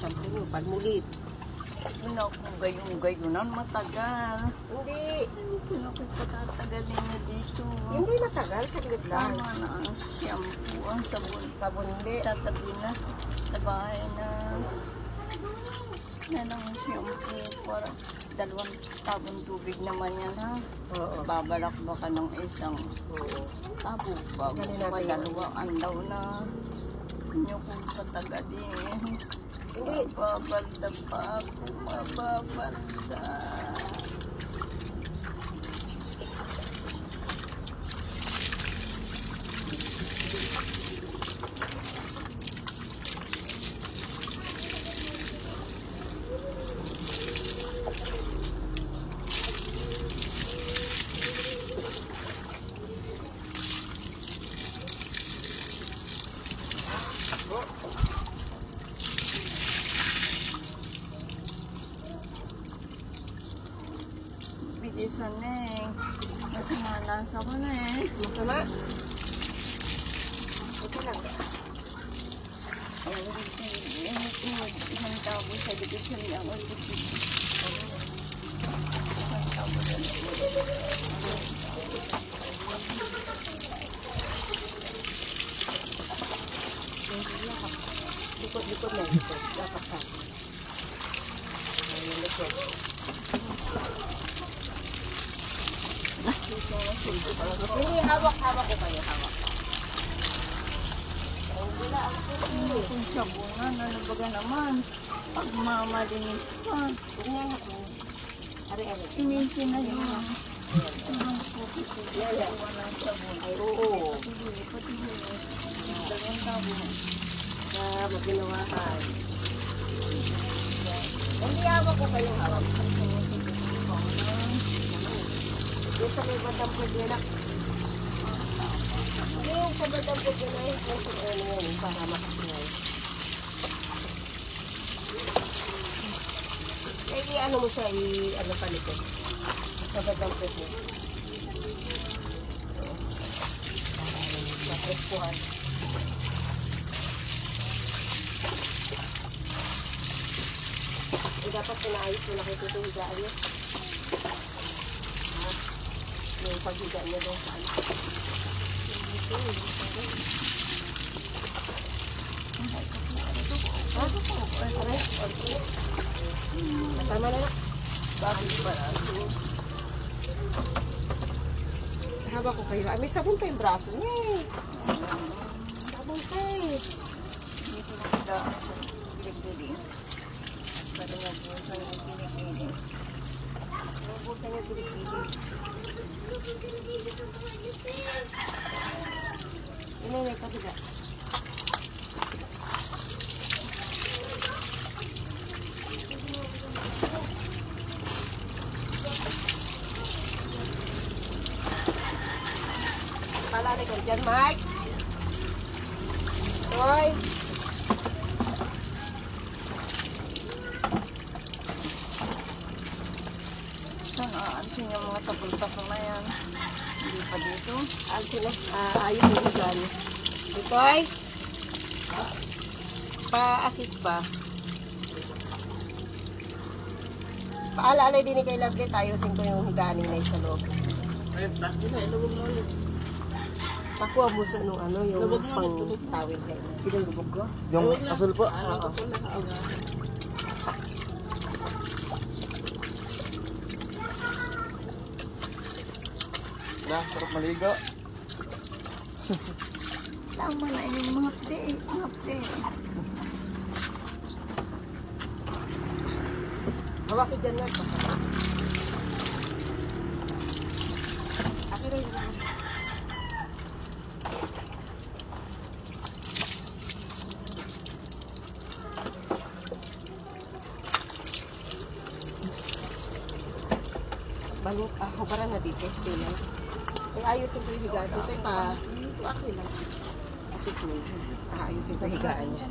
shampoo mo, palmulit. Ano kung gayon-gayonan, matagal. Hindi. Ano kung patatagalin niya dito? Hindi matagal, saglit lang. Tama na ang shampoo, ang sabon. Sabon hindi. Tatabi na sa bahay na yan ang shampoo. Para 2 tabong tubig naman yan ha. Oo. Babalak baka ng isang Oo. tabo bago Galing pa natin. 2 andaw na. Inyo kung patagalin. Hindi. Mababalda pa ako, mababalda. Bilisan na eh. Nasa ko na eh. Masama? Okay lang. Isang tabo sa likod sa niya ako. Isang tabo sa likod. Likod-likod na. Likod. Dapat sa. Ayun, likod. Hindi, hawak-hawak ko kayo. Hawak. Hindi na ang puti. Kung sabunan, ano baga naman? Pagmamalinis pa. Ganyan ako. Ari-ari. Inisin na yun. Yan, yan. Walang sabon. Ay, oo. Pati 2 tabo. Na maginawahan. Hindi hawak ko kayo. Hawak. Yung sa may batang pagyanak. Yung sa batang pagyanak, yung sa ano yun, para makasingay. Eh, ano mo siya, ano palikod. Sa batang pagyanak. Maprespuhan. Eh, dapat pinaayos mo na kayo tutuhigaan niyo. Yung paghiga niya doon sa ano. Tama na na. Bakit pala? Haba ko kayo. Ay, may sabon pa yung braso niya eh. Sabon pa eh. Dito na sila. Pilig-pilig. Pwede nga busan yung pilig-pilig. Nabusan yung pilig-pilig. Inay, kabiga. Palari ko dyan, Mike. Toy. Sana aansin yung mga tapon-tapon na yan. Hindi pa dito. Ayun yung dyan. Toy. Pa-assist ba? Paalala din ni kay Lovely, tayo ko yung higaan na sa loob. Pakuha mo sa nung ano, yung pang-tawid na yun. Pinalubog ko? Yung asul po. Oo. Wala, sarap maligo. Tama na yung mga te. Mga te. Hawaki dyan na. Akin rin. Balot, hubaran na dito. Tingnan. Ay, ayusin ko yung higaan. Ito pa. Okay lang. Asis mo. Ayusin ko yung higaan niya.